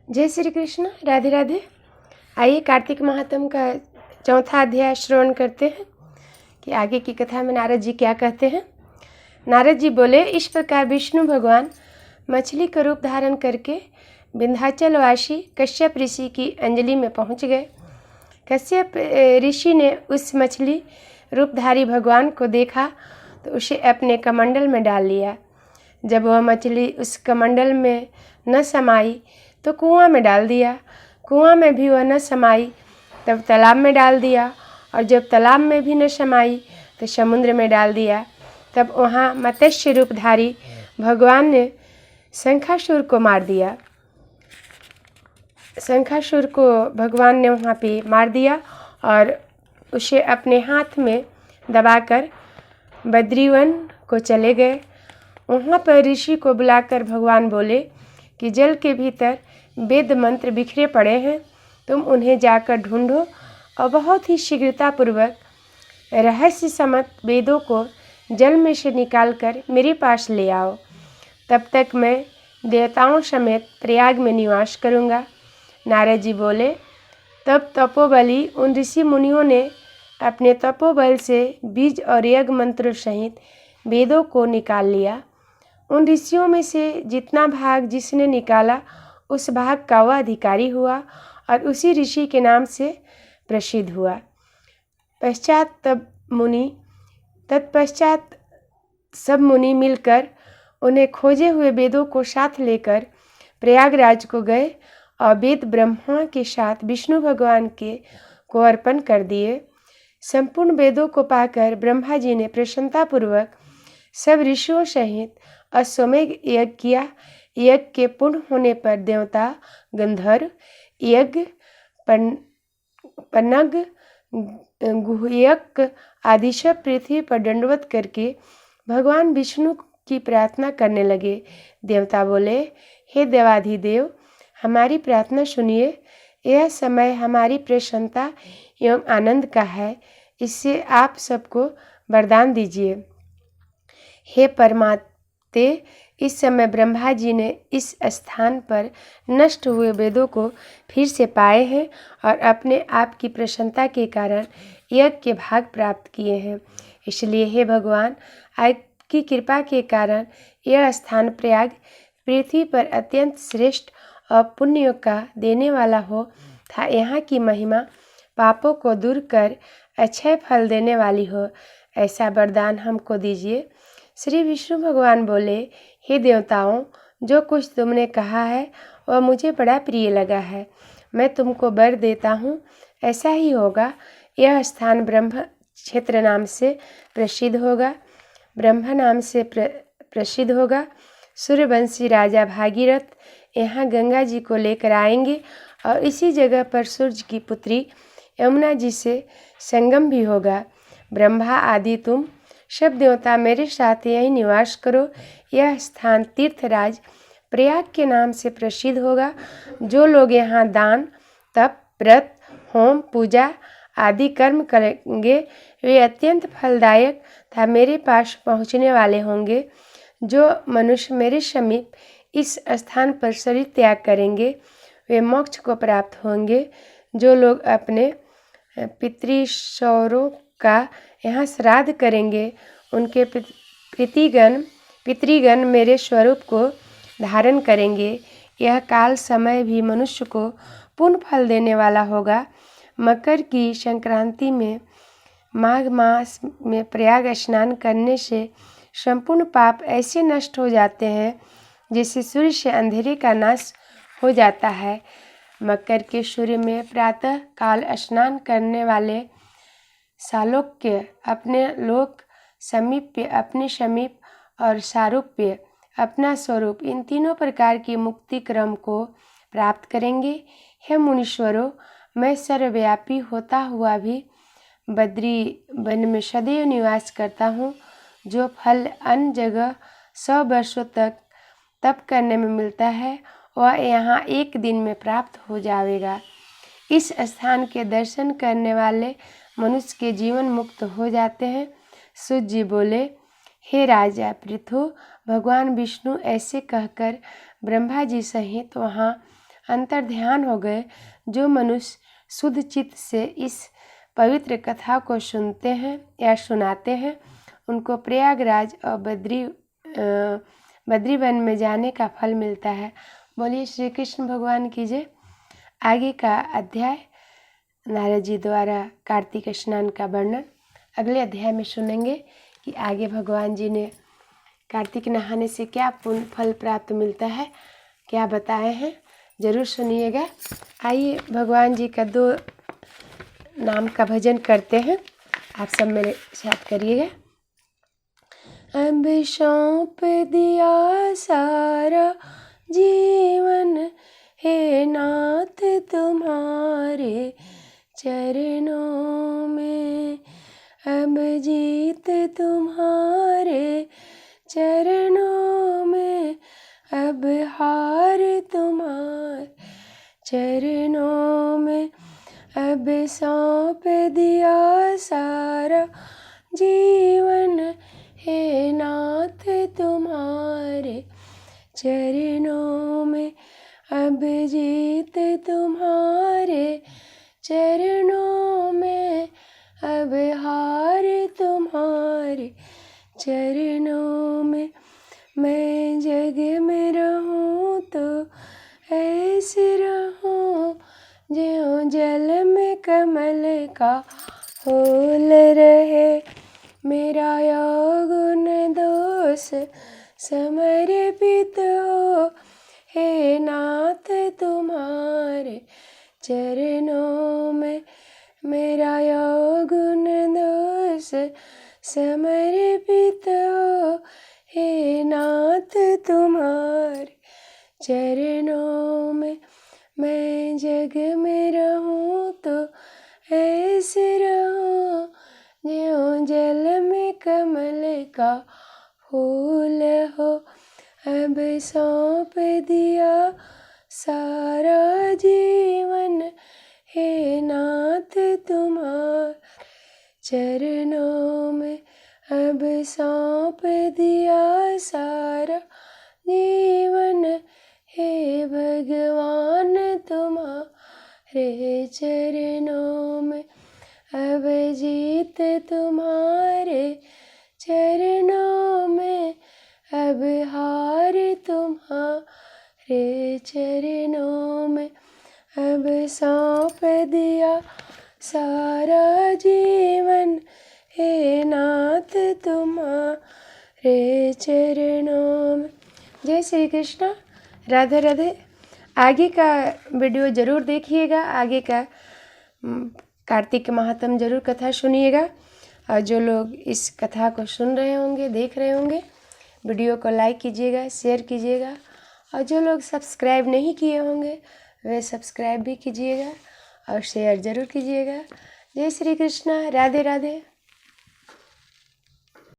जय श्री कृष्ण, राधे राधे। आइए कार्तिक महात्म का चौथा अध्याय श्रवण करते हैं कि आगे की कथा में नारद जी क्या कहते हैं। नारद जी बोले, इस प्रकार विष्णु भगवान मछली का रूप धारण करके विंध्याचलवासी कश्यप ऋषि की अंजलि में पहुंच गए। कश्यप ऋषि ने उस मछली रूपधारी भगवान को देखा तो उसे अपने कमंडल में डाल लिया। जब वह मछली उस कमंडल में न समाई तो कुआं में डाल दिया। कुआं में भी वह न समाई तब तालाब में डाल दिया, और जब तालाब में भी न समाई तो समुद्र में डाल दिया। तब वहाँ मत्स्य रूपधारी भगवान ने शंखासुर को मार दिया। शंखासुर को भगवान ने वहाँ पे मार दिया और उसे अपने हाथ में दबाकर बद्रीवन को चले गए। वहाँ पर ऋषि को बुलाकर भगवान बोले कि जल के भीतर वेद मंत्र बिखरे पड़े हैं, तुम उन्हें जाकर ढूंढो और बहुत ही शीघ्रतापूर्वक रहस्य सम्मत वेदों को जल में से निकालकर मेरे पास ले आओ। तब तक मैं देवताओं समेत प्रयाग में निवास करूँगा। नारद जी बोले, तब तपोबली उन ऋषि मुनियों ने अपने तपोबल से बीज और यज्ञ मंत्र सहित वेदों को निकाल लिया। उन ऋषियों में से जितना भाग जिसने निकाला उस भाग का वह अधिकारी हुआ और उसी ऋषि के नाम से प्रसिद्ध हुआ। तत्पश्चात सब मुनि मिलकर उन्हें खोजे हुए वेदों को साथ लेकर प्रयागराज को गए और वेद ब्रह्मा के साथ विष्णु भगवान को अर्पण कर दिए। संपूर्ण वेदों को पाकर ब्रह्मा जी ने प्रसन्नतापूर्वक सब ऋषियों सहित अश्वमेध यज्ञ किया। यज्ञ के पूर्ण होने पर देवता, गंधर्व, यज्ञ, पन्नग, गुह्यक आदि सब पृथ्वी पर दंडवत करके भगवान विष्णु की प्रार्थना करने लगे। देवता बोले, हे देवाधिदेव, हमारी प्रार्थना सुनिए। यह समय हमारी प्रसन्नता एवं आनंद का है, इससे आप सबको वरदान दीजिए। हे परमात्ते, इस समय ब्रह्मा जी ने इस स्थान पर नष्ट हुए वेदों को फिर से पाए हैं और अपने आप की प्रसन्नता के कारण यज्ञ के भाग प्राप्त किए हैं। इसलिए हे भगवान, आपकी कृपा के कारण यह स्थान प्रयाग पृथ्वी पर अत्यंत श्रेष्ठ और पुण्य का देने वाला हो था। यहाँ की महिमा पापों को दूर कर अक्षय फल देने वाली हो, ऐसा वरदान हमको दीजिए। श्री विष्णु भगवान बोले, हे देवताओं, जो कुछ तुमने कहा है वह मुझे बड़ा प्रिय लगा है। मैं तुमको वर देता हूँ, ऐसा ही होगा। यह स्थान ब्रह्म क्षेत्र नाम से प्रसिद्ध होगा। ब्रह्मा नाम से प्रसिद्ध होगा। सूर्यवंशी राजा भागीरथ यहाँ गंगा जी को लेकर आएंगे और इसी जगह पर सूर्य की पुत्री यमुना जी से संगम भी होगा। ब्रह्मा आदि तुम सब देवता मेरे साथ यही निवास करो। यह स्थान तीर्थराज प्रयाग के नाम से प्रसिद्ध होगा। जो लोग यहाँ दान, तप, व्रत, होम, पूजा आदि कर्म करेंगे वे अत्यंत फलदायक तथा मेरे पास पहुँचने वाले होंगे। जो मनुष्य मेरे समीप इस स्थान पर शरीर त्याग करेंगे वे मोक्ष को प्राप्त होंगे। जो लोग अपने पितृसौरों का यहाँ श्राद्ध करेंगे उनके पितृगण मेरे स्वरूप को धारण करेंगे। यह काल समय भी मनुष्य को पूर्ण फल देने वाला होगा। मकर की संक्रांति में माघ मास में प्रयाग स्नान करने से संपूर्ण पाप ऐसे नष्ट हो जाते हैं जैसे सूर्य से अंधेरे का नाश हो जाता है। मकर के सूर्य में प्रातः काल स्नान करने वाले सालोक्य, अपने लोक समीप्य, अपने समीप और सारूप्य, अपना स्वरूप, इन तीनों प्रकार की मुक्ति क्रम को प्राप्त करेंगे। हे मुनीश्वरों, मैं सर्वव्यापी होता हुआ भी बद्री वन में सदैव निवास करता हूँ। जो फल अन्य जगह 100 वर्षों तक तप करने में मिलता है वह यहाँ एक दिन में प्राप्त हो जाएगा। इस स्थान के दर्शन करने वाले मनुष्य के जीवन मुक्त हो जाते हैं। सूत जी बोले, हे राजा पृथु, भगवान विष्णु ऐसे कहकर ब्रह्मा जी सहित वहाँ अंतर ध्यान हो गए। जो मनुष्य शुद्ध चित्त से इस पवित्र कथा को सुनते हैं या सुनाते हैं, उनको प्रयागराज और बद्रीवन में जाने का फल मिलता है। बोलिए श्री कृष्ण भगवान की जय। आगे का अध्याय नारद जी द्वारा कार्तिक स्नान का वर्णन अगले अध्याय में सुनेंगे कि आगे भगवान जी ने कार्तिक नहाने से क्या पुण्य फल प्राप्त मिलता है, क्या बताए हैं, जरूर सुनिएगा। आइए भगवान जी का 2 नाम का भजन करते हैं, आप सब मेरे साथ करिएगा। अब सौंप दिया सारा जीवन, हे नाथ तुम्हारे चरणों में, अब जीत तुम्हारे चरणों में, अब हार तुम्हारे चरणों में। अब सौंप दिया सारा जीवन, हे नाथ तुम्हारे चरणों में, अब जीत तुम्हारे चरणों में, अब हार तुम्हारे चरणों में। मैं जग में रहूं तो ऐसे रहूं, ज्यों जल में कमल का फूल रहे। मेरा अवगुण दोष समर्पित हो, हे नाथ तुम्हारे चरणों में। मेरा अवगुण दोष समर्पित हो, हे नाथ तुम्हारे चरणों में। मैं जग में रहूं तो ऐसे रहूं, ज्यों जल में कमल का फूल हो। अब सौंप दिया सारा जीवन, हे नाथ तुम्हारे चरणों में। अब सौंप दिया सारा जीवन, हे भगवान तुम्हारे चरणों में। अब जीत तुम्हारे चरणों में, अब हार तुम्हारे चरणों में। अब सौंप दिया सारा जीवन, हे नाथ तुम्हारे चरणों में। जय श्री कृष्ण, राधे राधे। आगे का वीडियो ज़रूर देखिएगा, आगे का कार्तिक महात्म जरूर कथा सुनिएगा। और जो लोग इस कथा को सुन रहे होंगे, देख रहे होंगे, वीडियो को लाइक कीजिएगा, शेयर कीजिएगा। और जो लोग सब्सक्राइब नहीं किए होंगे वे सब्सक्राइब भी कीजिएगा और शेयर ज़रूर कीजिएगा। जय श्री कृष्ण, राधे राधे।